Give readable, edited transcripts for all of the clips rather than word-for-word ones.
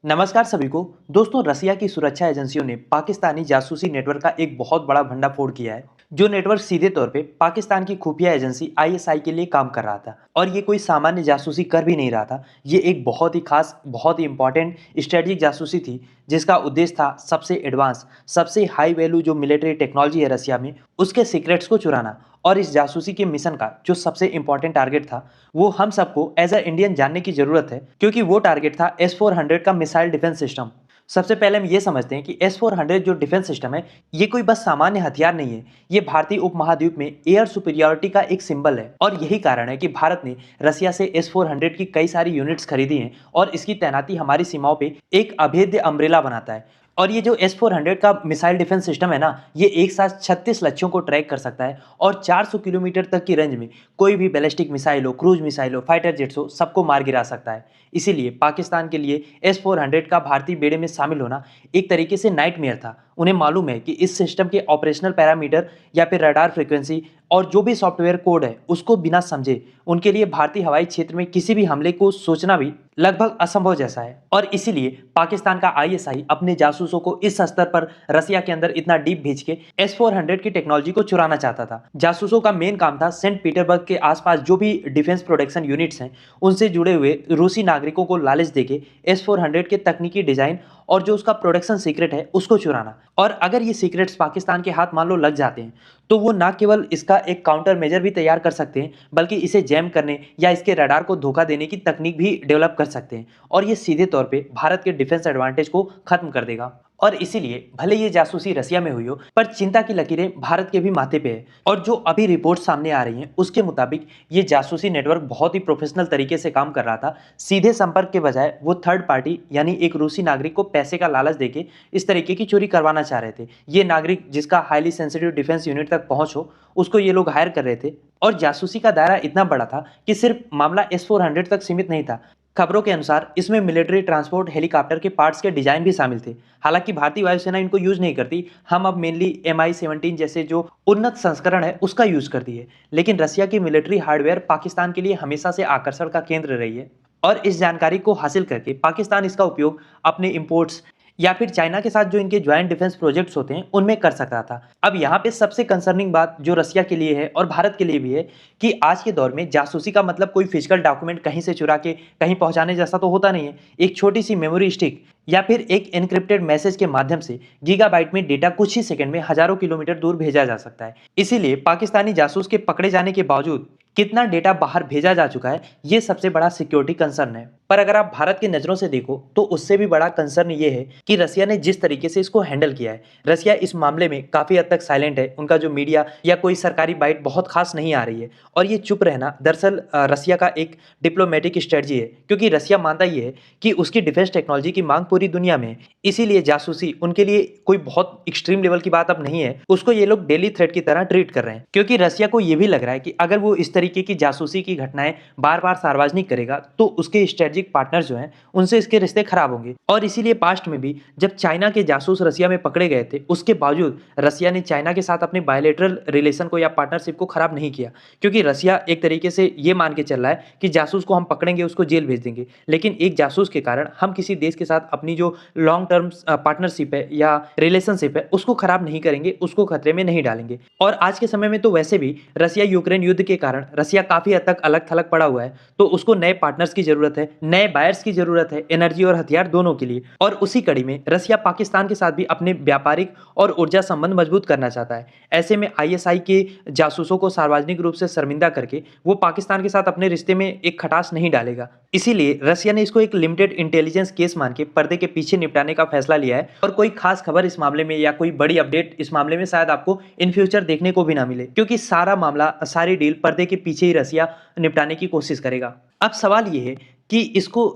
नमस्कार सभी को। दोस्तों, रसिया की सुरक्षा एजेंसियों ने पाकिस्तानी जासूसी नेटवर्क का एक बहुत बड़ा भंडाफोड़ किया है। जो नेटवर्क सीधे तौर पे पाकिस्तान की खुफिया एजेंसी आईएसआई के लिए काम कर रहा था और ये कोई सामान्य जासूसी कर भी नहीं रहा था। ये एक बहुत ही खास, बहुत ही इंपॉर्टेंट स्ट्रेटेजिक जासूसी थी, जिसका उद्देश्य था सबसे एडवांस, सबसे हाई वैल्यू जो मिलिट्री टेक्नोलॉजी है रसिया में, उसके सीक्रेट्स को चुराना। और इस जासूसी के मिशन का जो सबसे इंपॉर्टेंट टारगेट था, वो हम सबको एज अ इंडियन जानने की जरूरत है, क्योंकि वो टारगेट था S-400 का मिसाइल डिफेंस सिस्टम। सबसे पहले हम ये समझते हैं कि S-400 जो डिफेंस सिस्टम है, ये कोई बस सामान्य हथियार नहीं है। ये भारतीय उपमहाद्वीप में एयर सुपीरियरिटी का एक सिंबल है और यही कारण है कि भारत ने रसिया से S-400 की कई सारी यूनिट्स खरीदी हैं और इसकी तैनाती हमारी सीमाओं पे एक अभेद्य अम्ब्रेला बनाता है। और ये जो S-400 का मिसाइल डिफेंस सिस्टम है ना, ये एक साथ 36 लक्ष्यों को ट्रैक कर सकता है और 400 किलोमीटर तक की रेंज में कोई भी बैलिस्टिक मिसाइल हो, क्रूज मिसाइल हो, फाइटर जेट्स हो, सबको मार गिरा सकता है। इसीलिए पाकिस्तान के लिए S-400 का भारतीय बेड़े में शामिल होना एक तरीके से नाइटमेयर था। उन्हें मालूम है कि इस सिस्टम के ऑपरेशनल पैरामीटर या फिर रडार फ्रीक्वेंसी और जो भी सॉफ्टवेयर कोड है, उसको बिना समझे उनके लिए भारतीय हवाई क्षेत्र में किसी भी हमले को सोचना भी लगभग असंभव जैसा है। और इसीलिए पाकिस्तान का आईएसआई अपने जासूसों को इस स्तर पर रसिया के अंदर इतना डीप भेज के S-400 की टेक्नोलॉजी को चुराना चाहता था। जासूसों का मेन काम था सेंट पीटरबर्ग के आसपास जो भी डिफेंस प्रोडक्शन यूनिट्स हैं, उनसे जुड़े हुए रूसी नागरिकों को लालच देके S-400 के तकनीकी डिजाइन और जो उसका प्रोडक्शन सीक्रेट है, उसको चुराना। और अगर ये सीक्रेट्स पाकिस्तान के हाथ मान लो लग जाते हैं, तो वो ना केवल इसका एक काउंटर मेजर भी तैयार कर सकते हैं, बल्कि इसे जैम करने या इसके रडार को धोखा देने की तकनीक भी डेवलप कर सकते हैं। और ये सीधे तौर पे भारत के डिफेंस एडवांटेज को खत्म कर देगा। और इसीलिए भले ये जासूसी रसिया में हुई हो, पर चिंता की लकीरें भारत के भी माथे पे है। और जो अभी रिपोर्ट सामने आ रही हैं, उसके मुताबिक ये जासूसी नेटवर्क बहुत ही प्रोफेशनल तरीके से काम कर रहा था। सीधे संपर्क के बजाय वो थर्ड पार्टी यानी एक रूसी नागरिक को पैसे का लालच देके इस तरीके की चोरी करवाना चाह रहे थे। ये नागरिक जिसका हाईली सेंसिटिव डिफेंस यूनिट तक पहुंच हो, उसको ये लोग हायर कर रहे थे। और जासूसी का दायरा इतना बड़ा था कि सिर्फ मामला S-400 तक सीमित नहीं था। खबरों के अनुसार इसमें मिलिट्री ट्रांसपोर्ट हेलीकॉप्टर के पार्ट्स के डिजाइन भी शामिल थे। हालांकि भारतीय वायुसेना इनको यूज नहीं करती, हम अब मेनली Mi-17 जैसे जो उन्नत संस्करण है, उसका यूज करती है। लेकिन रसिया की मिलिट्री हार्डवेयर पाकिस्तान के लिए हमेशा से आकर्षण का केंद्र रही है और इस जानकारी को हासिल करके पाकिस्तान इसका उपयोग अपने इंपोर्ट्स या फिर चाइना के साथ जो इनके ज्वाइंट डिफेंस प्रोजेक्ट्स होते हैं, उनमें कर सकता था। अब यहाँ पे सबसे कंसर्निंग बात जो रसिया के लिए है और भारत के लिए भी है, कि आज के दौर में जासूसी का मतलब कोई फिजिकल डॉक्यूमेंट कहीं से चुरा के कहीं पहुंचाने जैसा तो होता नहीं है। एक छोटी सी मेमोरी स्टिक या फिर एक एन्क्रिप्टेड मैसेज के माध्यम से गीगाबाइट में डेटा कुछ ही सेकंड में हजारों किलोमीटर दूर भेजा जा सकता है। इसीलिए पाकिस्तानी जासूस के पकड़े जाने के बावजूद कितना डेटा बाहर भेजा जा चुका है, ये सबसे बड़ा सिक्योरिटी कंसर्न है। पर अगर आप भारत की नजरों से देखो, तो उससे भी बड़ा कंसर्न ये है कि रसिया ने जिस तरीके से इसको हैंडल किया है। रसिया इस मामले में काफी हद तक साइलेंट है। उनका जो मीडिया या कोई सरकारी बाइट बहुत खास नहीं आ रही है और ये चुप रहना दरअसल रसिया का एक डिप्लोमेटिक स्ट्रेटजी है, क्योंकि रसिया मानता ये है कि उसकी डिफेंस टेक्नोलॉजी की मांग पूरी दुनिया में है। इसीलिए जासूसी उनके लिए कोई बहुत एक्सट्रीम लेवल की बात अब नहीं है। उसको ये लोग डेली थ्रेट की तरह ट्रीट कर रहे हैं, क्योंकि रसिया को ये भी लग रहा है कि अगर वो इस तरीके की जासूसी की घटनाएं बार बार सार्वजनिक करेगा, तो उसके स्ट्रेटेजिक पार्टनर जो हैं, उनसे इसके रिश्ते खराब होंगे। और इसीलिए पास्ट में भी जब चाइना के जासूस रसिया में पकड़े गए थे, उसके बावजूद रसिया ने चाइना के साथ अपने बायलैटरल रिलेशन को या पार्टनरशिप को खराब नहीं किया, क्योंकि रसिया एक तरीके से ये मान के चल रहा है कि जासूस को हम पकड़ेंगे, उसको जेल भेज देंगे, लेकिन एक जासूस के कारण हम किसी देश के साथ अपनी जो लॉन्ग टर्म पार्टनरशिप है या रिलेशनशिप है, उसको खराब नहीं करेंगे, उसको खतरे में नहीं डालेंगे। और आज के समय में तो वैसे भी रसिया यूक्रेन युद्ध के कारण रसिया काफी हद तक अलग थलग पड़ा हुआ है, तो उसको नए पार्टनर्स की जरूरत है, नए बायर्स की जरूरत है, एनर्जी और हथियार दोनों के लिए। और उसी कड़ी में रसिया पाकिस्तान के साथ भी अपने व्यापारिक और ऊर्जा संबंध मजबूत करना चाहता है। ऐसे में आईएसआई के जासूसों को सार्वजनिक रूप से शर्मिंदा करके वो पाकिस्तान के साथ अपने रिश्ते में एक खटास नहीं डालेगा। इसीलिए रसिया ने इसको एक लिमिटेड इंटेलिजेंस केस मान के पर्दे के पीछे निपटाने का फैसला लिया है। और कोई खास खबर इस मामले में या कोई बड़ी अपडेट इस मामले में शायद आपको इन फ्यूचर देखने को भी ना मिले, क्योंकि सारा मामला, सारी डील पर्दे के पीछे ही रसिया निपटाने की कोशिश करेगा। अब सवाल ये है कि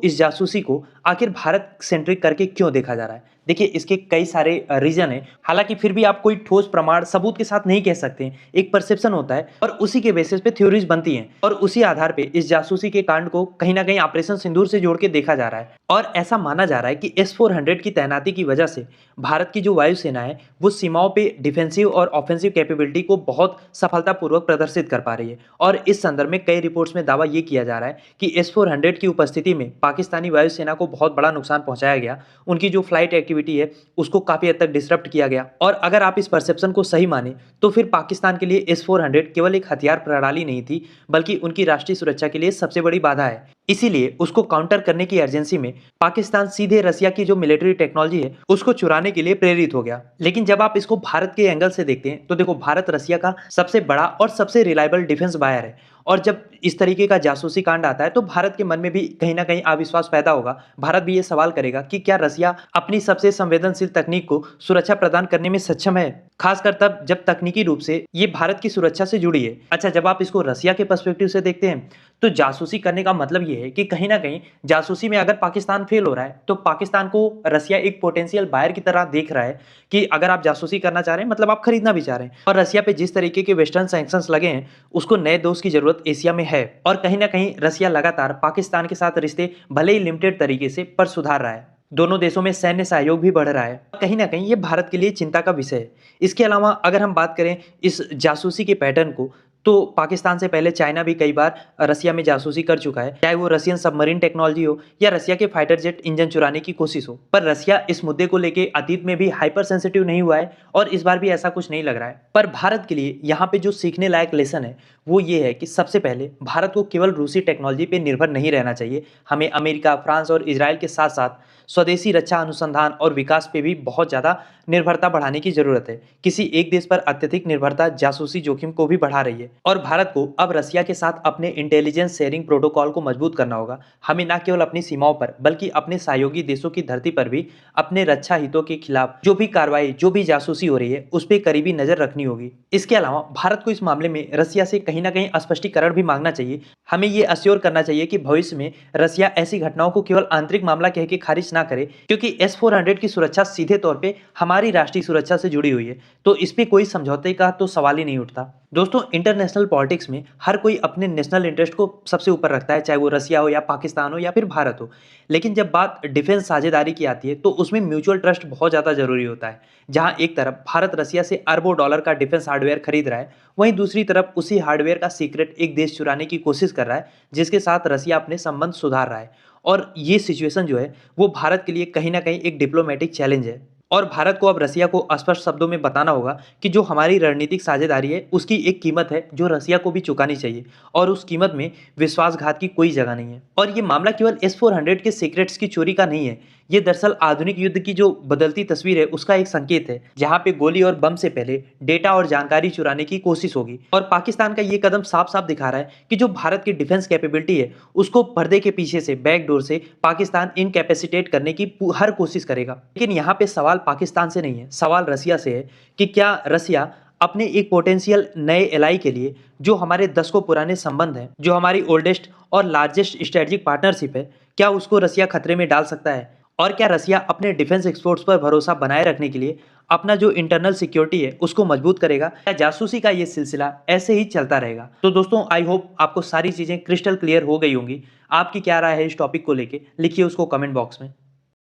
इस जासूसी को आखिर भारत सेंट्रिक करके क्यों देखा जा रहा है। देखिए इसके कई सारे रीजन हैं, हालांकि फिर भी आप कोई ठोस प्रमाण सबूत के साथ नहीं कह सकते। एक परसेप्शन होता है और उसी के बेसिस पे थ्योरीज बनती हैं और उसी आधार पे इस जासूसी के कांड को कहीं ना कहीं ऑपरेशन सिंदूर से जोड़ के देखा जा रहा है। और ऐसा माना जा रहा है कि S-400 की तैनाती की वजह से भारत की जो वायुसेना है वो सीमाओं पे डिफेंसिव और ऑफेंसिव कैपेबिलिटी को बहुत सफलतापूर्वक प्रदर्शित कर पा रही है। और इस संदर्भ में कई रिपोर्ट्स में दावा ये किया जा रहा है कि S-400 की उपस्थिति में पाकिस्तानी वायुसेना को बहुत बड़ा नुकसान पहुंचाया गया। उनकी जो फ्लाइट एक्टिविटी है उसको काफी हद तक डिसरप्ट किया गया। और अगर आप इस परसेप्शन को सही माने तो फिर पाकिस्तान के लिए S-400 केवल एक हथियार प्रणाली नहीं थी, बल्कि उनकी राष्ट्रीय सुरक्षा के लिए सबसे बड़ी बाधा है। इसीलिए उसको काउंटर करने की अर्जेंसी में पाकिस्तान सीधे रसिया की जो मिलिट्री टेक्नोलॉजी है उसको चुराने के लिए प्रेरित हो गया। लेकिन जब आप इसको भारत के एंगल से देखते हैं तो देखो, भारत रसिया का सबसे बड़ा और सबसे रिलायबल डिफेंस बायर है। और जब इस तरीके का जासूसी कांड आता है तो भारत के मन में भी कहीं ना कहीं अविश्वास पैदा होगा। भारत भी ये सवाल करेगा कि क्या रसिया अपनी सबसे संवेदनशील तकनीक को सुरक्षा प्रदान करने में सक्षम है, खासकर तब जब तकनीकी रूप से ये भारत की सुरक्षा से जुड़ी है। अच्छा, जब आप इसको रसिया के पर्सपेक्टिव से देखते हैं तो जासूसी करने का मतलब ये है कि कहीं ना कहीं जासूसी में अगर पाकिस्तान फेल हो रहा है तो पाकिस्तान को रसिया एक पोटेंशियल बायर की तरह देख रहा है कि अगर आप जासूसी करना चाह रहे हैं मतलब आप खरीदना भी चाह रहे हैं। और रसिया पे जिस तरीके के वेस्टर्न सैंक्शंस लगे हैं उसको नए दोस्त की जरूरत एशिया में है। और कहीं ना कहीं रसिया लगातार पाकिस्तान के साथ रिश्ते भले ही लिमिटेड तरीके से पर सुधार रहा है। दोनों देशों में सैन्य सहयोग भी बढ़ रहा है। कहीं ना कहीं ये भारत के लिए चिंता का विषय है। इसके अलावा अगर हम बात करें इस जासूसी के पैटर्न को, तो पाकिस्तान से पहले चाइना भी कई बार रसिया में जासूसी कर चुका है, चाहे वो रशियन सबमरीन टेक्नोलॉजी हो या रसिया के फाइटर जेट इंजन चुराने की कोशिश हो। पर रसिया इस मुद्दे को लेके अतीत में भी हाइपर सेंसिटिव नहीं हुआ है और इस बार भी ऐसा कुछ नहीं लग रहा है। पर भारत के लिए यहाँ पे जो सीखने लायक लेसन है वो ये है कि सबसे पहले भारत को केवल रूसी टेक्नोलॉजी पे निर्भर नहीं रहना चाहिए। हमें अमेरिका, फ्रांस और इजराइल के साथ साथ स्वदेशी रक्षा अनुसंधान और विकास पे भी बहुत ज़्यादा निर्भरता बढ़ाने की जरूरत है। किसी एक देश पर अत्यधिक निर्भरता जासूसी जोखिम को भी बढ़ा रही है। और भारत को अब रसिया के साथ अपने इंटेलिजेंस शेयरिंग प्रोटोकॉल को मजबूत करना होगा। हमें न केवल अपनी सीमाओं पर बल्कि अपने सहयोगी देशों की धरती पर भी अपने रक्षा हितों के खिलाफ जो भी कार्रवाई, जो भी जासूसी हो रही है उस पर करीबी नजर रखनी होगी। इसके अलावा भारत को इस मामले में रसिया से कहीं ना कहीं स्पष्टीकरण भी मांगना चाहिए। हमें ये अश्योर करना चाहिए कि भविष्य में रसिया ऐसी घटनाओं को केवल आंतरिक मामला कह के खारिज ना करे, क्योंकि S-400 की सुरक्षा सीधे तौर पे हमारी राष्ट्रीय सुरक्षा से जुड़ी हुई है। तो इस पे कोई समझौते का तो सवाल ही नहीं उठता। दोस्तों, इंटरनेशनल पॉलिटिक्स में हर कोई अपने नेशनल इंटरेस्ट को सबसे ऊपर रखता है, चाहे वो रसिया हो या पाकिस्तान हो या फिर भारत हो। लेकिन जब बात डिफेंस साझेदारी की आती है तो उसमें म्यूचुअल ट्रस्ट बहुत ज़्यादा जरूरी होता है। जहां एक तरफ भारत रसिया से अरबों डॉलर का डिफेंस हार्डवेयर खरीद रहा है, वहीं दूसरी तरफ उसी हार्डवेयर का सीक्रेट एक देश चुराने की कोशिश कर रहा है जिसके साथ रसिया अपने संबंध सुधार रहा है। और ये सिचुएशन जो है वो भारत के लिए कहीं ना कहीं एक डिप्लोमेटिक चैलेंज है। और भारत को अब रसिया को स्पष्ट शब्दों में बताना होगा कि जो हमारी रणनीतिक साझेदारी है उसकी एक कीमत है जो रसिया को भी चुकानी चाहिए, और उस कीमत में विश्वासघात की कोई जगह नहीं है। और ये मामला केवल S-400 के सीक्रेट्स की चोरी का नहीं है, ये दरअसल आधुनिक युद्ध की जो बदलती तस्वीर है उसका एक संकेत है, जहां पे गोली और बम से पहले डेटा और जानकारी चुराने की कोशिश होगी। और पाकिस्तान का ये कदम साफ साफ दिखा रहा है कि जो भारत की डिफेंस कैपेबिलिटी है उसको पर्दे के पीछे से, बैकडोर से पाकिस्तान इनकैपेसिटेट करने की हर कोशिश करेगा। लेकिन यहाँ पे सवाल पाकिस्तान से नहीं है, सवाल रसिया से है कि क्या रसिया अपने एक पोटेंशियल नए एलाई के लिए, जो हमारे दशकों पुराने संबंध हैं, जो हमारी ओल्डेस्ट और लार्जेस्ट स्ट्रेटेजिक पार्टनरशिप है, क्या उसको रसिया खतरे में डाल सकता है? और क्या रसिया अपने डिफेंस एक्सपोर्ट्स पर भरोसा बनाए रखने के लिए अपना जो इंटरनल सिक्योरिटी है उसको मजबूत करेगा, या जासूसी का ये सिलसिला ऐसे ही चलता रहेगा? तो दोस्तों, आई होप आपको सारी चीजें क्रिस्टल क्लियर हो गई होंगी। आपकी क्या राय है इस टॉपिक को लेके, लिखिए उसको कमेंट बॉक्स में।